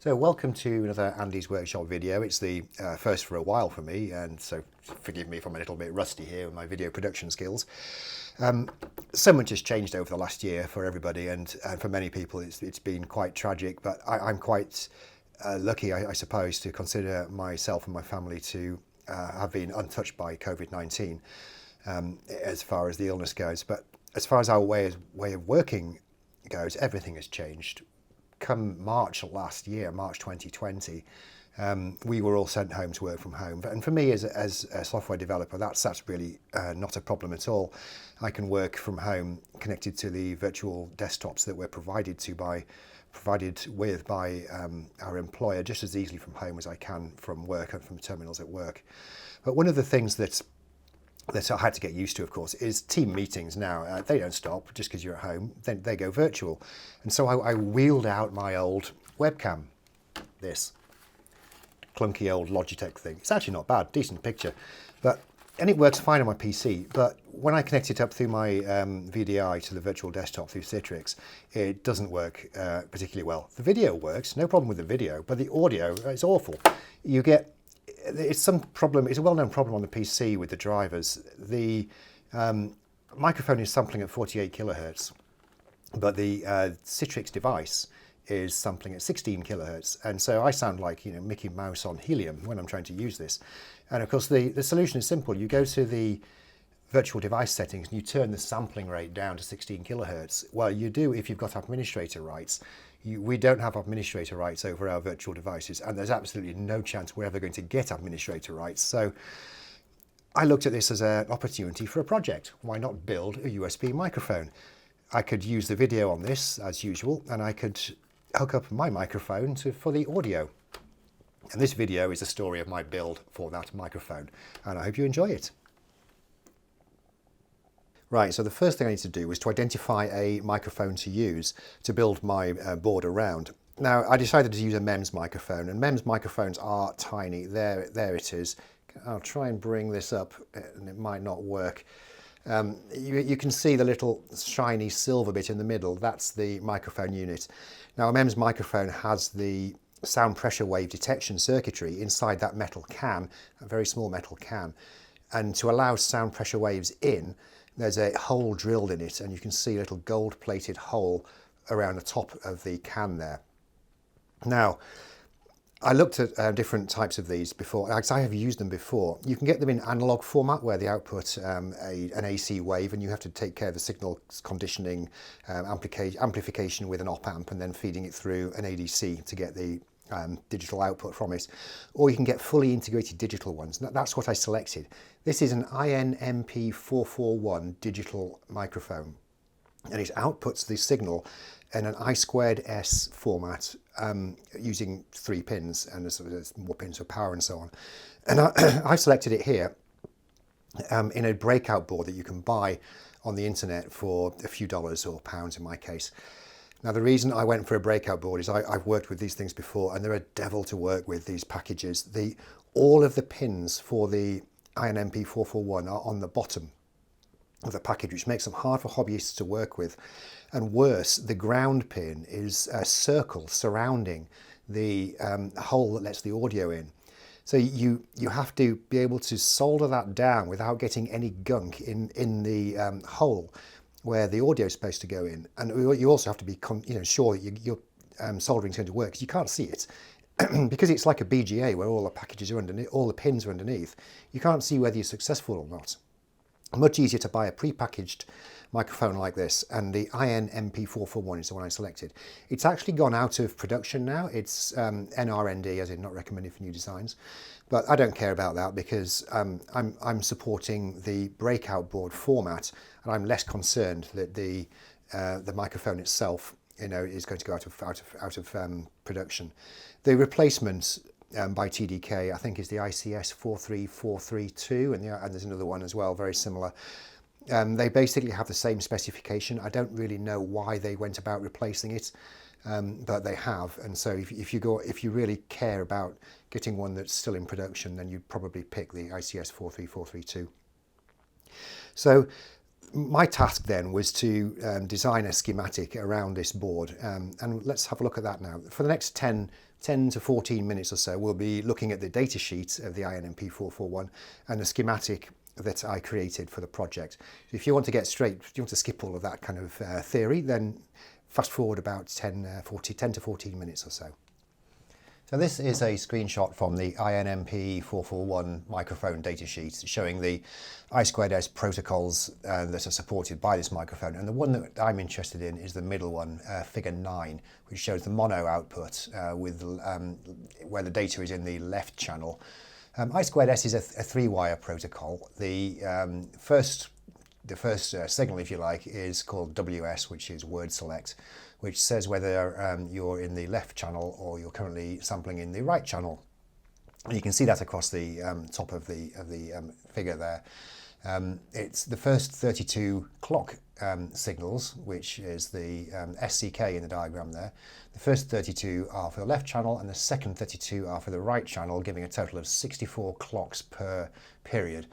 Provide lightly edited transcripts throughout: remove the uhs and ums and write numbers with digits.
So welcome to another Andy's Workshop video. It's the first for a while for me, and so forgive me if I'm a little bit rusty here with my video production skills. So much has changed over the last year for everybody, and for many people it's been quite tragic, but I'm quite lucky, I suppose, to consider myself and my family to have been untouched by COVID-19 as far as the illness goes. But as far as our way of working goes, everything has changed. Come March last year, March 2020, we were all sent home to work from home. And for me as a software developer, that's really not a problem at all. I can work from home connected to the virtual desktops that we're provided with by our employer just as easily from home as I can from work and from terminals at work. But one of the things that I had to get used to, of course, is team meetings now. They don't stop just because you're at home, then they go virtual. And so I wheeled out my old webcam, this clunky old Logitech thing. It's actually not bad, decent picture, and it works fine on my PC. But when I connect it up through my VDI to the virtual desktop through Citrix, it doesn't work particularly well. The video works, no problem with the video, but the audio is awful. It's a well-known problem on the PC with the drivers. The microphone is sampling at 48 kilohertz, but the Citrix device is sampling at 16 kilohertz, and so I sound like Mickey Mouse on helium when I'm trying to use this. And of course, the solution is simple. You go to the virtual device settings and you turn the sampling rate down to 16 kilohertz. Well, you do if you've got administrator rights. We don't have administrator rights over our virtual devices, and there's absolutely no chance we're ever going to get administrator rights. So I looked at this as an opportunity for a project. Why not build a USB microphone? I could use the video on this as usual, and I could hook up my microphone for the audio. And this video is a story of my build for that microphone, and I hope you enjoy it. Right, so the first thing I need to do was to identify a microphone to use to build my board around. Now, I decided to use a MEMS microphone, and MEMS microphones are tiny. There it is. I'll try and bring this up, and it might not work. You can see the little shiny silver bit in the middle. That's the microphone unit. Now, a MEMS microphone has the sound pressure wave detection circuitry inside that metal can, a very small metal can. And to allow sound pressure waves in, there's a hole drilled in it, and you can see a little gold-plated hole around the top of the can there. Now, I looked at different types of these before, because I have used them before. You can get them in analog format where they output an AC wave, and you have to take care of the signal conditioning, amplification with an op-amp, and then feeding it through an ADC to get the digital output from it. Or you can get fully integrated digital ones. That's what I selected. This is an INMP441 digital microphone, and it outputs the signal in an I2S format using 3 pins, and there's more pins for power and so on. And I selected it here in a breakout board that you can buy on the internet for a few dollars or pounds in my case. Now, the reason I went for a breakout board is I've worked with these things before, and they're a devil to work with, these packages. All of the pins for the INMP441 are on the bottom of the package, which makes them hard for hobbyists to work with. And worse, the ground pin is a circle surrounding the hole that lets the audio in. So you have to be able to solder that down without getting any gunk in the hole where the audio is supposed to go in. And you also have to be sure that your soldering is going to work, because you can't see it. Because it's like a BGA where all the packages are underneath, all the pins are underneath. You can't see whether you're successful or not. Much easier to buy a pre-packaged microphone like this, and the INMP441 is the one I selected. It's actually gone out of production now. It's NRND, as in not recommended for new designs, but I don't care about that because I'm supporting the breakout board format, and I'm less concerned that the microphone itself is going to go out of production. The replacement by TDK, I think, is the ICS 43432, and there's another one as well, very similar. They basically have the same specification. I don't really know why they went about replacing it, but they have. And so if you really care about getting one that's still in production, then you'd probably pick the ICS 43432. So my task then was to design a schematic around this board, and let's have a look at that now. For the next 10 to 14 minutes or so, we'll be looking at the data sheet of the INMP441 and the schematic that I created for the project. If you want to get straight, if you want to skip all of that kind of theory, then fast forward about 10 to 14 minutes or so. So this is a screenshot from the INMP441 microphone datasheet showing the I2S protocols that are supported by this microphone. And the one that I'm interested in is the middle one, figure 9, which shows the mono output where the data is in the left channel. I2S is a 3-wire protocol. The first signal, if you like, is called WS, which is word select, which says whether you're in the left channel or you're currently sampling in the right channel. And you can see that across the top of the figure there. It's the first 32 clock signals, which is the SCK in the diagram there. The first 32 are for the left channel and the second 32 are for the right channel, giving a total of 64 clocks per period.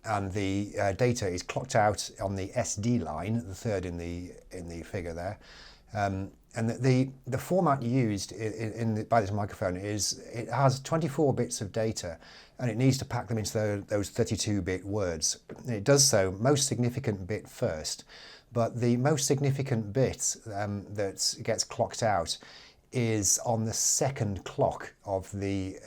And the data is clocked out on the SD line, the third in the figure there. And the format used by this microphone is it has 24 bits of data, and it needs to pack them into those 32-bit words. It does so most significant bit first, but the most significant bit that gets clocked out is on the second clock of the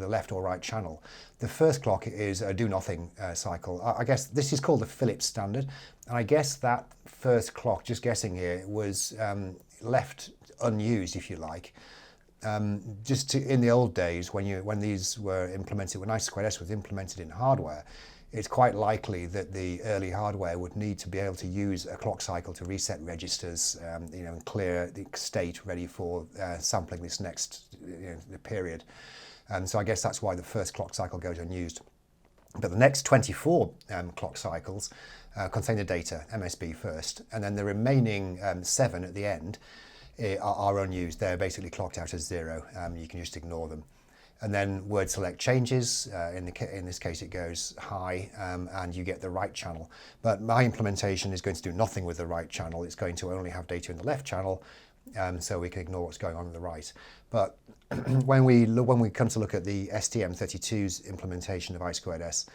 left or right channel. The first clock is a do-nothing cycle. I guess this is called the Philips standard, and I guess that first clock, just guessing here, was left unused, if you like. In the old days, when these were implemented, when I2S was implemented in hardware, it's quite likely that the early hardware would need to be able to use a clock cycle to reset registers, and clear the state ready for sampling this next period. And so I guess that's why the first clock cycle goes unused. But the next 24 clock cycles contain the data, MSB first, and then the remaining 7 at the end are unused. They're basically clocked out as 0. You can just ignore them. And then word select changes. In this case, it goes high, and you get the right channel. But my implementation is going to do nothing with the right channel. It's going to only have data in the left channel, so we can ignore what's going on the right. But when we come to look at the STM32's implementation of I2S,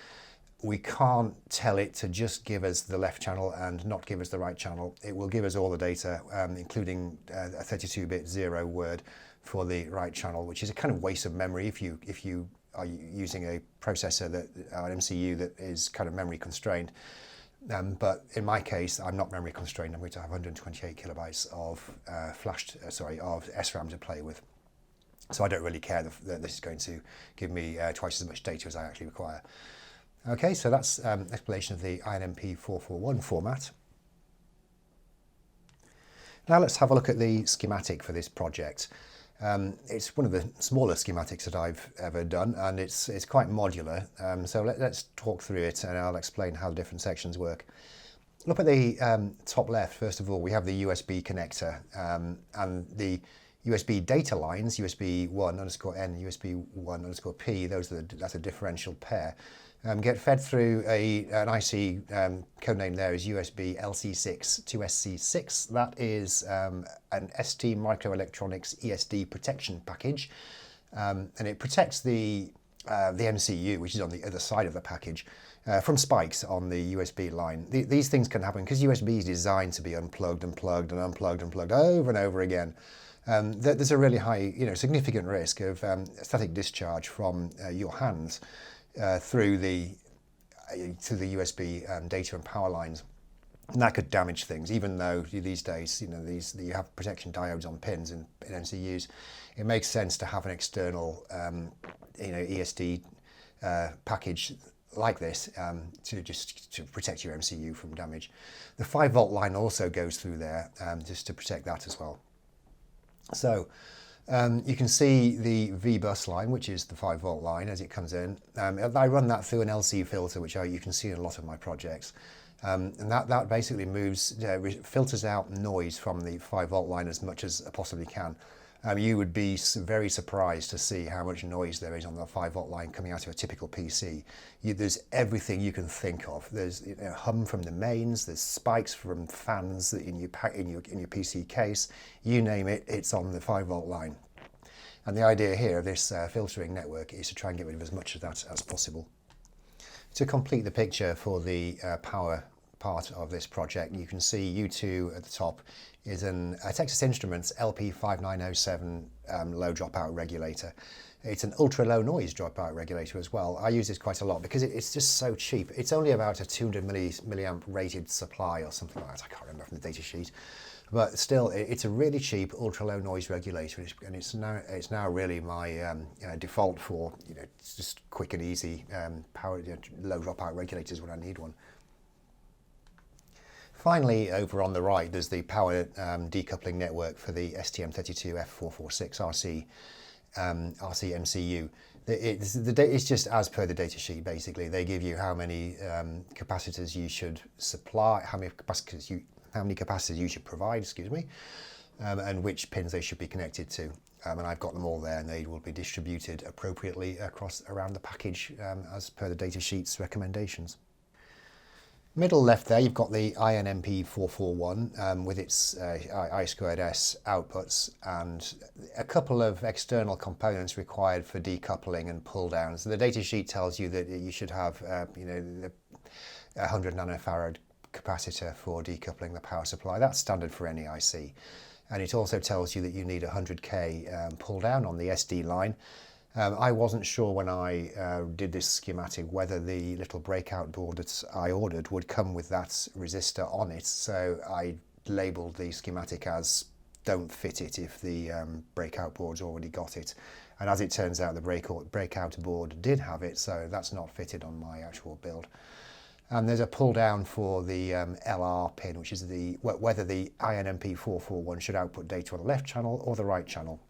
we can't tell it to just give us the left channel and not give us the right channel. It will give us all the data, including a 32-bit 0 word for the right channel, which is a kind of waste of memory if you are using a processor an MCU that is kind of memory constrained. But in my case, I'm not memory constrained. I'm going to have 128 kilobytes of of SRAM to play with. So I don't really care that this is going to give me twice as much data as I actually require. Okay, so that's explanation of the INMP441 format. Now let's have a look at the schematic for this project. It's one of the smaller schematics that I've ever done, and it's quite modular. So let's talk through it, and I'll explain how the different sections work. Look at the top left. First of all, we have the USB connector, and the USB data lines, USB 1_N, USB 1_P, that's a differential pair, get fed through an IC, codename there is USB LC6 to SC6. That is an ST Microelectronics ESD protection package, and it protects the MCU, which is on the other side of the package, from spikes on the USB line. These things can happen because USB is designed to be unplugged and plugged and unplugged and plugged over and over again. There's a really high, significant risk of static discharge from your hands through to the USB data and power lines, and that could damage things. Even though these days, you have protection diodes on pins in MCUs, it makes sense to have an external, ESD package like this to protect your MCU from damage. The 5-volt line also goes through there just to protect that as well. So you can see the V-bus line, which is the 5-volt line as it comes in. I run that through an LC filter, which you can see in a lot of my projects. And that basically filters out noise from the 5-volt line as much as I possibly can. You would be very surprised to see how much noise there is on the 5-volt line coming out of a typical PC. There's everything you can think of. There's hum from the mains, there's spikes from fans in your PC case. You name it, it's on the 5-volt line. And the idea here of this filtering network is to try and get rid of as much of that as possible. To complete the picture for the power part of this project, you can see U2 at the top is a Texas Instruments LP5907 low dropout regulator. It's an ultra low noise dropout regulator as well. I use this quite a lot because it's just so cheap. It's only about a 200 milliamp rated supply or something like that. I can't remember from the data sheet. But still, it's a really cheap ultra low noise regulator, and it's now really my default for it's just quick and easy power low dropout regulators when I need one. Finally, over on the right, there's the power decoupling network for the STM32F446 RC MCU. It's just as per the data sheet. Basically, they give you how many capacitors you should supply, how many capacitors you should provide, excuse me, and which pins they should be connected to. And I've got them all there, and they will be distributed appropriately around the package as per the data sheet's recommendations. Middle left there, you've got the INMP441 with its I2S outputs and a couple of external components required for decoupling and pull downs. The data sheet tells you that you should have the 100 nanofarad capacitor for decoupling the power supply. That's standard for any IC. And it also tells you that you need 100K pull down on the SD line. I wasn't sure when I did this schematic whether the little breakout board that I ordered would come with that resistor on it, so I labelled the schematic as don't fit it if the breakout board's already got it. And as it turns out, the breakout board did have it, so that's not fitted on my actual build. And there's a pull down for the LR pin, which is whether the INMP441 should output data on the left channel or the right channel.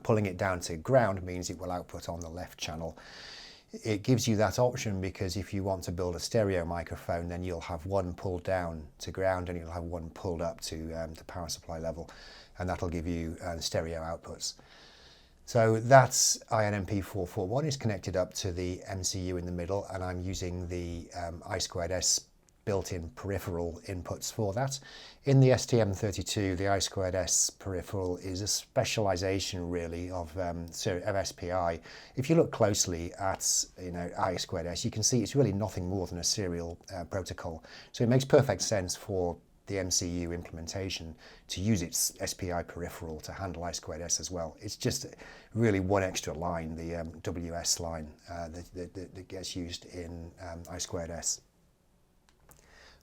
Pulling it down to ground means it will output on the left channel. It gives you that option because if you want to build a stereo microphone, then you'll have one pulled down to ground and you'll have one pulled up to the power supply level, and that'll give you stereo outputs. So that's INMP441 is connected up to the MCU in the middle, and I'm using the I2S built-in peripheral inputs for that. In the STM32, the I2S peripheral is a specialization really of SPI. If you look closely at I2S, you can see it's really nothing more than a serial protocol. So it makes perfect sense for the MCU implementation to use its SPI peripheral to handle I2S as well. It's just really one extra line, the WS line that gets used in I2S.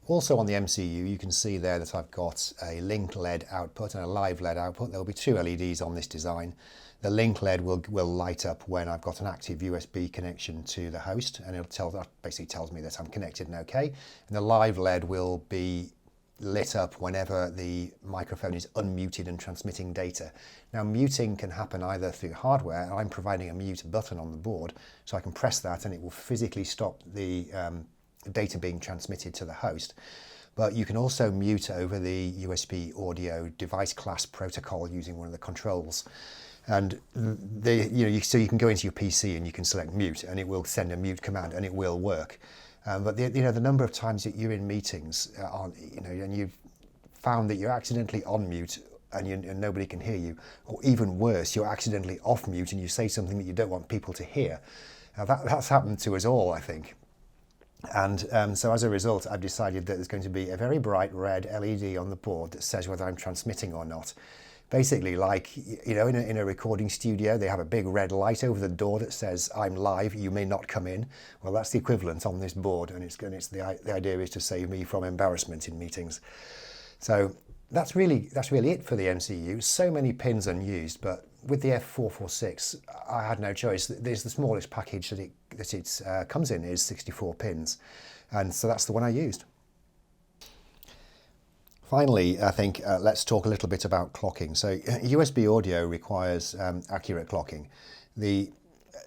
Also on the MCU, you can see there that I've got a link LED output and a live LED output. There will be two LEDs on this design. The link LED will light up when I've got an active USB connection to the host, and that basically tells me that I'm connected and okay. And the live LED will be lit up whenever the microphone is unmuted and transmitting data. Now, muting can happen either through hardware, and I'm providing a mute button on the board, so I can press that and it will physically stop the data being transmitted to the host. But you can also mute over the USB audio device class protocol using one of the controls. And so you can go into your PC and you can select mute, and it will send a mute command, and it will work. But the number of times that you're in meetings, and you've found that you're accidentally on mute and nobody can hear you, or even worse, you're accidentally off mute and you say something that you don't want people to hear. Now that's happened to us all, I think. And so as a result, I've decided that there's going to be a very bright red LED on the board that says whether I'm transmitting or not. Basically, like, in a recording studio, they have a big red light over the door that says, I'm live, you may not come in. Well, that's the equivalent on this board, and the idea is to save me from embarrassment in meetings. So that's really it for the MCU. So many pins unused, but with the F446, I had no choice. There's the smallest package that it comes in is 64 pins, and so that's the one I used. Finally, I think let's talk a little bit about clocking. So USB audio requires accurate clocking. The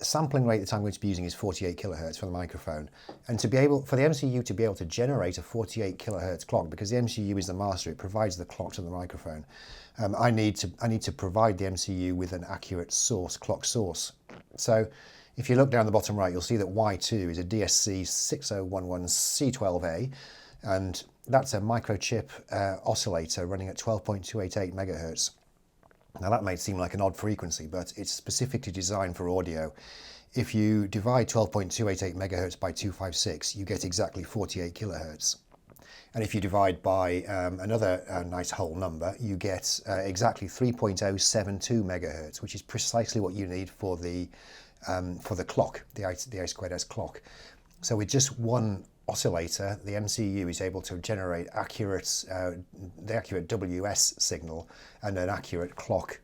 sampling rate that I'm going to be using is 48 kilohertz for the microphone, and to be able for the MCU to be able to generate a 48 kilohertz clock, because the MCU is the master, it provides the clock to the microphone. I need to provide the MCU with an accurate clock source. So if you look down the bottom right, you'll see that Y2 is a DSC 6011C12A, and that's a microchip oscillator running at 12.288 megahertz. Now that may seem like an odd frequency, but it's specifically designed for audio. If you divide 12.288 megahertz by 256, you get exactly 48 kilohertz. And if you divide by another nice whole number, you get exactly 3.072 megahertz, which is precisely what you need for the clock, the I2S clock. So with just one oscillator, the MCU is able to generate the accurate WS signal and an accurate clock.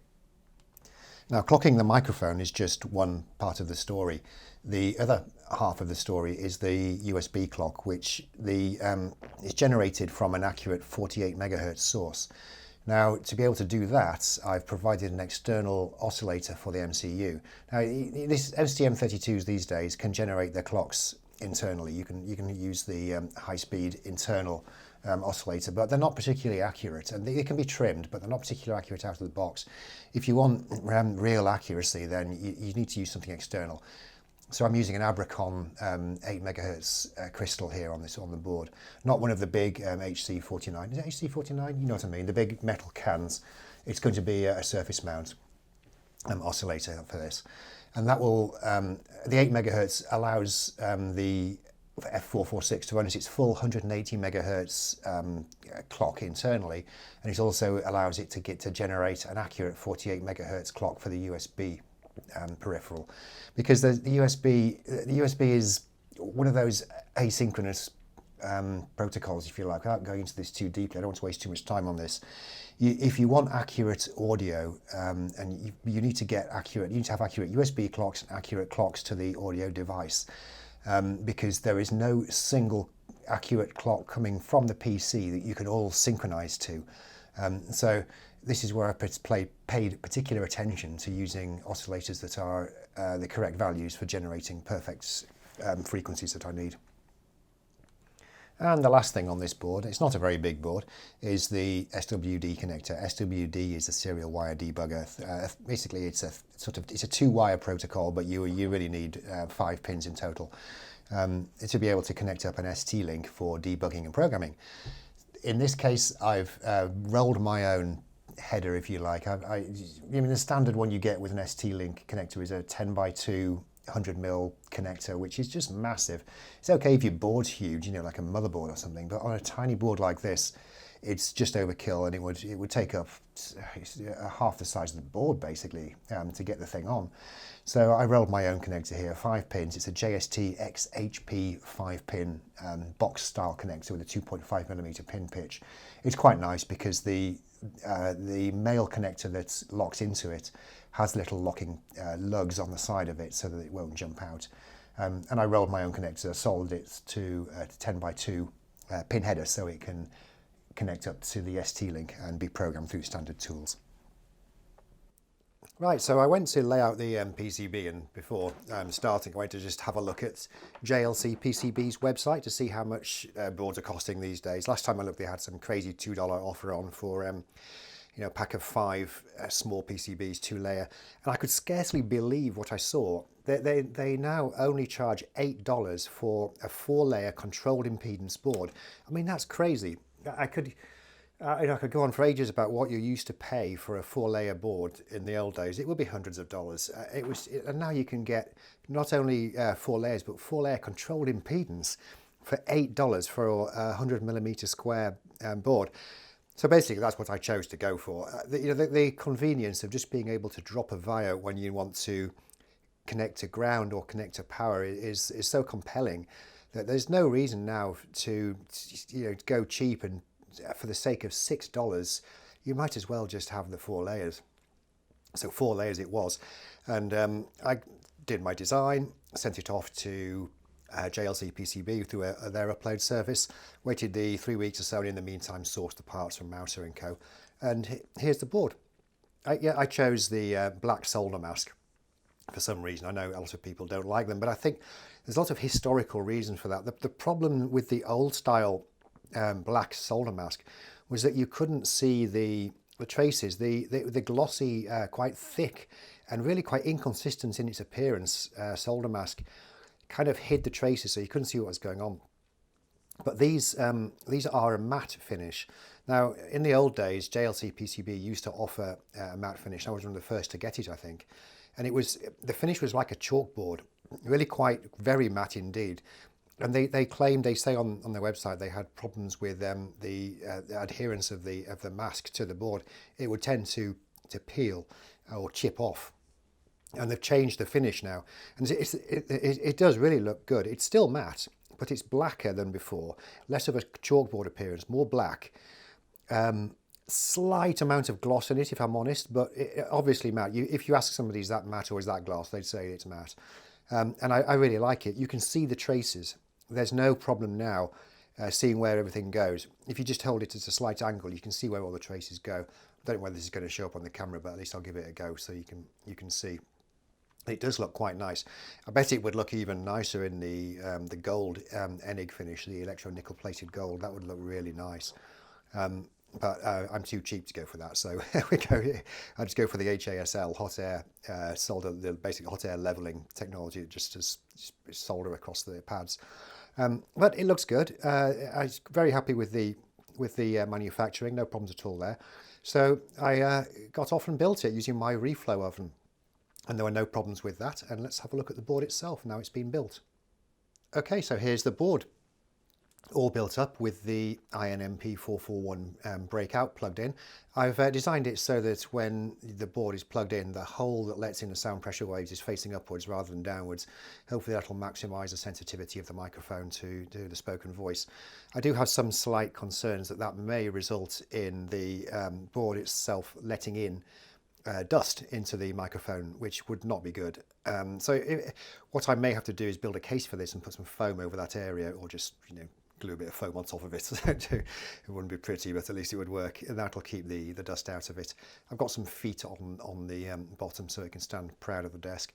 Now, clocking the microphone is just one part of the story. The other half of the story is the USB clock, which is generated from an accurate 48 megahertz source. Now, to be able to do that, I've provided an external oscillator for the MCU. Now, these STM32s these days can generate their clocks internally. You can use the high-speed internal oscillator, but they're not particularly accurate, and they can be trimmed, but they're not particularly accurate out of the box. If you want real accuracy, then you need to use something external. So I'm using an Abracon 8 megahertz crystal here on the board, not one of the big HC49. Is it HC49? You know what I mean? The big metal cans. It's going to be a surface mount oscillator for this. And that will, the 8 megahertz allows the F446 to run at its full 180 megahertz clock internally, and it also allows it to generate an accurate 48 megahertz clock for the USB peripheral, because the USB is one of those asynchronous protocols, if you like. Without going into this too deeply, I don't want to waste too much time on this. If you want accurate audio, and you need to have accurate USB clocks and accurate clocks to the audio device, because there is no single accurate clock coming from the PC that you can all synchronize to. So this is where I paid particular attention to using oscillators that are the correct values for generating perfect frequencies that I need. And the last thing on this board, it's not a very big board, is the SWD connector. SWD is a serial wire debugger. Basically, it's a 2-wire protocol, but you really need 5 pins in total to be able to connect up an ST-Link for debugging and programming. In this case, I've rolled my own header, if you like. I mean, the standard one you get with an ST-Link connector is a 10 by 2 100mm connector, which is just massive. It's okay if your board's huge, like a motherboard or something, but on a tiny board like this, it's just overkill, and it would take up half the size of the board basically to get the thing on. So I rolled my own connector here, 5 pins. It's a JST XHP 5-pin box style connector with a 2.5mm pin pitch. It's quite nice because the male connector that's locked into it has little locking lugs on the side of it so that it won't jump out. And I rolled my own connector, soldered it to a 10 by 2 pin header so it can connect up to the ST-Link and be programmed through standard tools. Right, so I went to lay out the PCB, and before starting I went to just have a look at JLC PCB's website to see how much boards are costing these days. Last time I looked, they had some crazy $2 offer on for a pack of 5 small PCBs, 2-layer, and I could scarcely believe what I saw. They now only charge $8 for a 4-layer controlled impedance board. I mean, that's crazy. I could go on for ages about what you used to pay for a 4-layer board in the old days. It would be hundreds of dollars. And now you can get not only 4 layers, but 4-layer controlled impedance for $8 for a 100mm square board. So basically, that's what I chose to go for. The convenience of just being able to drop a wire when you want to connect to ground or connect to power is so compelling that there's no reason now to go cheap, and for the sake of $6, you might as well just have the 4 layers. So 4 layers it was, and I did my design, sent it off to JLC PCB through their upload service, waited the 3 weeks or so, and in the meantime sourced the parts from Mouser & Co. And here's the board. I chose the black solder mask. for some reason. I know a lot of people don't like them, but I think there's a lot of historical reason for that. The problem with the old style black solder mask was that you couldn't see the traces. The glossy, quite thick and really quite inconsistent in its appearance solder mask kind of hid the traces, so you couldn't see what was going on. But these are a matte finish. Now, in the old days, JLC PCB used to offer a matte finish. I was one of the first to get it, I think. And the finish was like a chalkboard, really quite very matte indeed. And they say on their website they had problems with the adherence of the mask to the board. It would tend to peel or chip off. And they've changed the finish now, and it does really look good. It's still matte, but it's blacker than before, less of a chalkboard appearance, more black. Slight amount of gloss in it, if I'm honest, but obviously matte. If you ask somebody, is that matte or is that gloss, they'd say it's matte. And I really like it. You can see the traces. There's no problem now seeing where everything goes. If you just hold it at a slight angle, you can see where all the traces go. I don't know whether this is going to show up on the camera, but at least I'll give it a go so you can see. It does look quite nice. I bet it would look even nicer in the gold Enig finish, the electro nickel plated gold. That would look really nice. But I'm too cheap to go for that, so I just go for the HASL hot air solder, the basic hot air leveling technology, just to solder across the pads. But it looks good. I'm very happy with the manufacturing, no problems at all there. So I got off and built it using my reflow oven. And there were no problems with that. And let's have a look at the board itself now it's been built. Okay, so here's the board. All built up with the INMP 441 breakout plugged in. I've designed it so that when the board is plugged in, the hole that lets in the sound pressure waves is facing upwards rather than downwards. Hopefully that'll maximise the sensitivity of the microphone to do the spoken voice. I do have some slight concerns that may result in the board itself letting in dust into the microphone, which would not be good. What I may have to do is build a case for this and put some foam over that area, or just glue a bit of foam on top of it. It wouldn't be pretty, but at least it would work, and that'll keep the dust out of it. I've got some feet on the bottom so it can stand proud of the desk.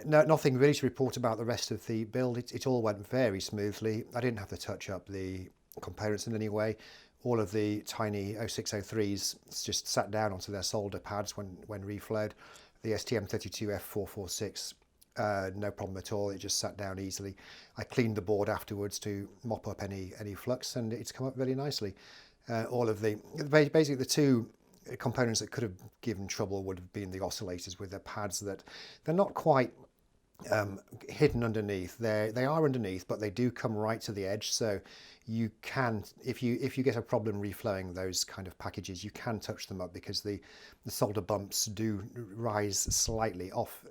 Nothing really to report about the rest of the build. It all went very smoothly. I didn't have to touch up the components in any way. All of the tiny 0603s just sat down onto their solder pads when reflowed. The STM32F446, no problem at all. It just sat down easily. I cleaned the board afterwards to mop up any flux, and it's come up really nicely. Basically the two components that could have given trouble would have been the oscillators with their pads that they're not quite hidden underneath. They are underneath, but they do come right to the edge, so you can, if you get a problem reflowing those kind of packages, you can touch them up, because the solder bumps do rise slightly off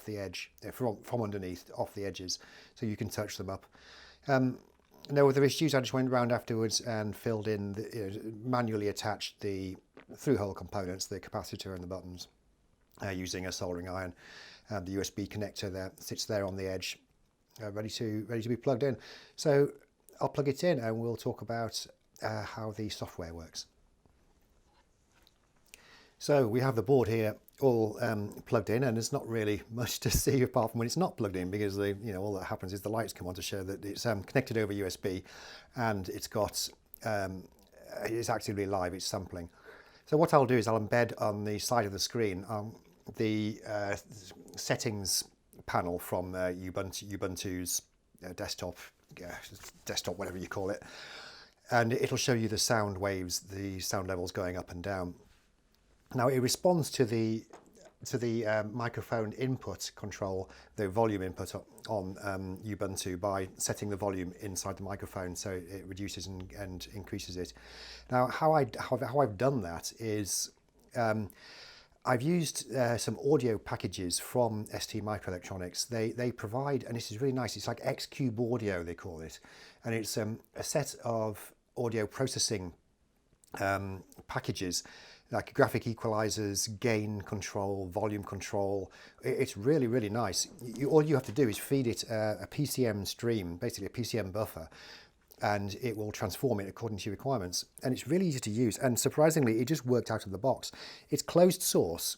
the edge, from underneath, off the edges, so you can touch them up. No other issues. I just went around afterwards and filled in, manually attached the through-hole components, the capacitor and the buttons, using a soldering iron. The USB connector there sits there on the edge, ready to be plugged in. So I'll plug it in and we'll talk about how the software works. So we have the board here all plugged in, and there's not really much to see apart from when it's not plugged in, because all that happens is the lights come on to show that it's connected over USB, and it's actively live, it's sampling. So what I'll do is I'll embed on the side of the screen the settings panel from Ubuntu's desktop, whatever you call it, and it'll show you the sound waves, the sound levels going up and down. Now it responds to the microphone input control, the volume input on Ubuntu, by setting the volume inside the microphone, so it reduces and increases it. Now how I've done that is I've used some audio packages from ST Microelectronics. They provide, and this is really nice, it's like X-Cube Audio they call it, and it's a set of audio processing packages, like graphic equalizers, gain control, volume control. It's really, really nice. All you have to do is feed it a PCM stream, basically a PCM buffer, and it will transform it according to your requirements. And it's really easy to use, and surprisingly it just worked out of the box. It's closed source,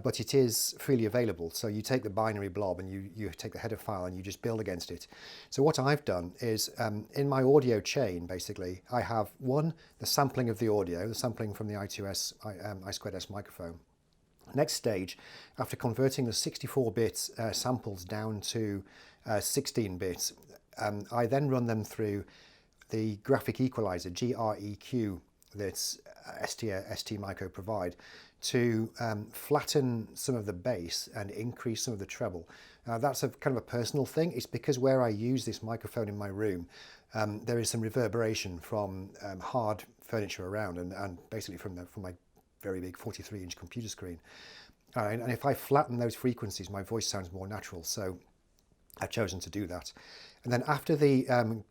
but it is freely available. So you take the binary blob and you take the header file and you just build against it. So what I've done is in my audio chain, basically, I have the sampling of the audio, the sampling from the I2S, I2S microphone. Next stage, after converting the 64-bit samples down to 16 bits, I then run them through the graphic equalizer, GREQ, that STMicro provide, to flatten some of the bass and increase some of the treble. Now that's a kind of a personal thing. It's because where I use this microphone in my room, there is some reverberation from hard furniture around and basically from my very big 43-inch computer screen. And if I flatten those frequencies, my voice sounds more natural. So I've chosen to do that. And then after the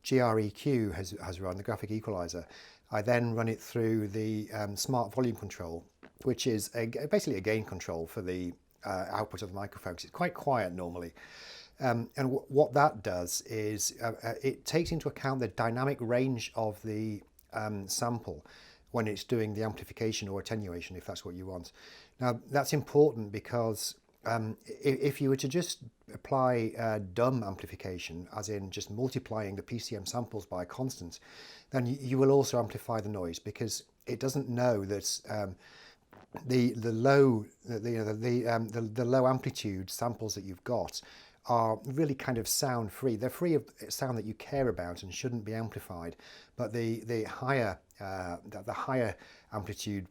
GREQ has run, the graphic equalizer, I then run it through the smart volume control, which is basically a gain control for the output of the microphone. It's quite quiet normally. And what that does is it takes into account the dynamic range of the sample when it's doing the amplification or attenuation, if that's what you want. Now, that's important because if you were to just apply dumb amplification, as in just multiplying the PCM samples by a constant, then you will also amplify the noise, because it doesn't know that the low amplitude samples that you've got are really kind of sound free. They're free of sound that you care about and shouldn't be amplified. But the higher amplitude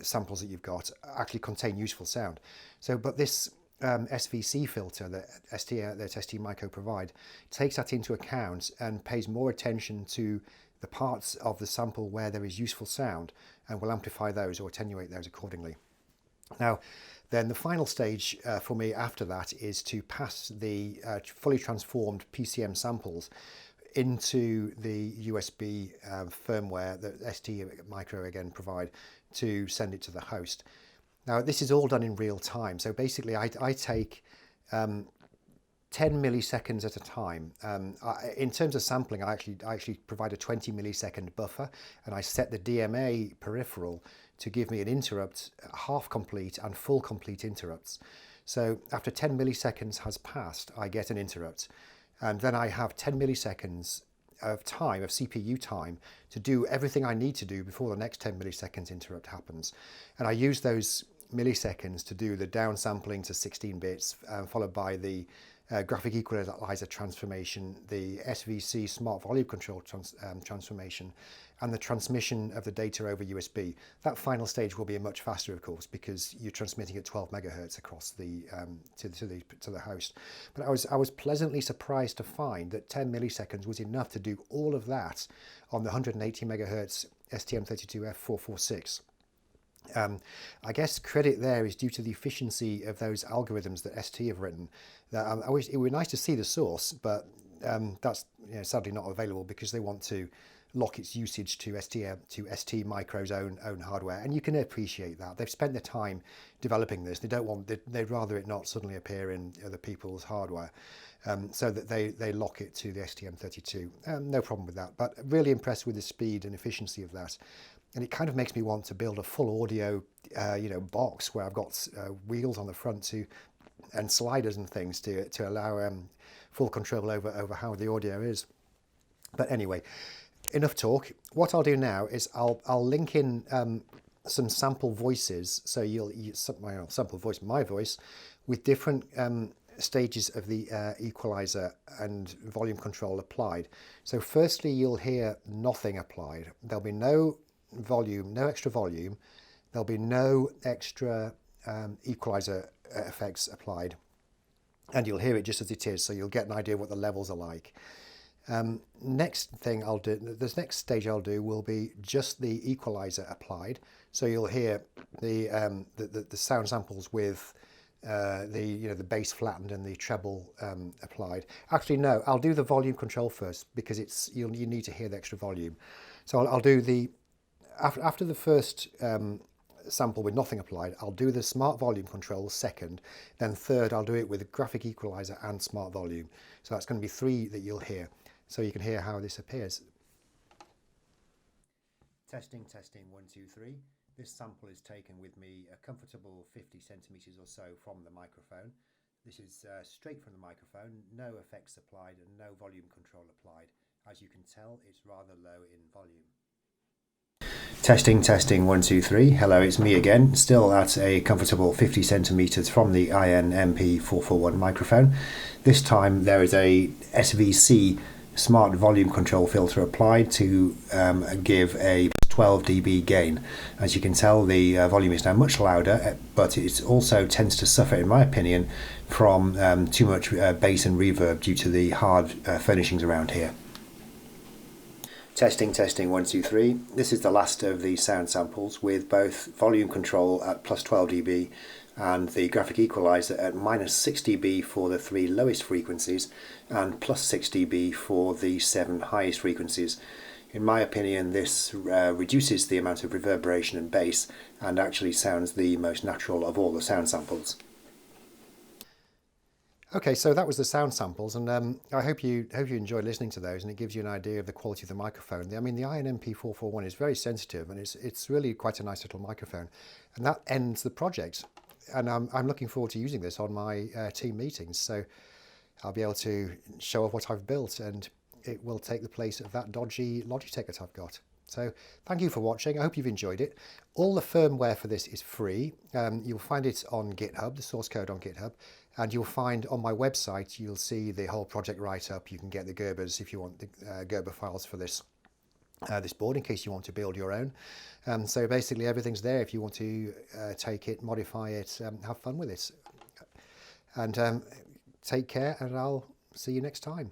samples that you've got actually contain useful sound. So, but this SVC filter that STMicro provide takes that into account and pays more attention to the parts of the sample where there is useful sound, and will amplify those or attenuate those accordingly. Now, then the final stage for me after that is to pass the fully transformed PCM samples into the USB firmware that STMicro again provide to send it to the host. Now, this is all done in real time. So basically I take 10 milliseconds at a time. In terms of sampling, I actually provide a 20 millisecond buffer, and I set the DMA peripheral to give me an interrupt, half complete and full complete interrupts. So after 10 milliseconds has passed, I get an interrupt. And then I have 10 milliseconds of time, of CPU time, to do everything I need to do before the next 10 milliseconds interrupt happens. And I use those milliseconds to do the downsampling to 16 bits, followed by the graphic equalizer transformation, the SVC smart volume control transformation, and the transmission of the data over USB. That final stage will be much faster, of course, because you're transmitting at 12 megahertz across the to the host. But I was pleasantly surprised to find that 10 milliseconds was enough to do all of that on the 180 megahertz STM32F446. I guess credit there is due to the efficiency of those algorithms that ST have written. That I wish it would be nice to see the source, but that's sadly not available because they want to lock its usage to STMicro's own hardware, and you can appreciate that. They've spent their time developing this. They'd rather it not suddenly appear in other people's hardware, so that they lock it to the STM32. No problem with that, but really impressed with the speed and efficiency of that. And it kind of makes me want to build a full audio, box where I've got wheels on the front and sliders and things to allow full control over how the audio is. But anyway, enough talk. What I'll do now is I'll link in some sample voices, so sample voice, my voice, with different stages of the equalizer and volume control applied. So firstly, you'll hear nothing applied. There'll be no volume, no extra volume. There'll be no extra equalizer effects applied, and you'll hear it just as it is, so you'll get an idea what the levels are like. Next thing I'll do, this next stage I'll do will be just the equalizer applied, so you'll hear the sound samples with the bass flattened and the treble applied. Actually, no, I'll do the volume control first, because you need to hear the extra volume. So I'll do the after the first sample with nothing applied, I'll do the smart volume control second, then third I'll do it with a graphic equalizer and smart volume. So that's going to be 3 that you'll hear, so you can hear how this appears. Testing 1 2 3. This sample is taken with me a comfortable 50 centimeters or so from the microphone. This is straight from the microphone, no effects applied and no volume control applied. As you can tell, it's rather low in volume. Testing, testing, 1, 2, 3. Hello, it's me again, still at a comfortable 50 centimeters from the IN-MP441 microphone. This time there is a SVC smart volume control filter applied to give a 12 dB gain. As you can tell, the volume is now much louder, but it also tends to suffer, in my opinion, from too much bass and reverb due to the hard furnishings around here. Testing, testing, 1, 2, 3. This is the last of the sound samples with both volume control at plus 12 dB and the graphic equalizer at minus 6 dB for the 3 lowest frequencies and plus 6 dB for the 7 highest frequencies. In my opinion, this reduces the amount of reverberation and bass and actually sounds the most natural of all the sound samples. Okay, so that was the sound samples, and I hope you enjoyed listening to those, and it gives you an idea of the quality of the microphone. I mean, the IN-MP441 is very sensitive, and it's really quite a nice little microphone, and that ends the project. And I'm looking forward to using this on my team meetings, so I'll be able to show off what I've built, and it will take the place of that dodgy Logitech that I've got. So thank you for watching. I hope you've enjoyed it. All the firmware for this is free. You'll find it on GitHub, the source code on GitHub, and you'll find on my website, you'll see the whole project write-up. You can get the Gerbers if you want the Gerber files for this this board in case you want to build your own. So basically everything's there if you want to take it, modify it, have fun with it. And take care, and I'll see you next time.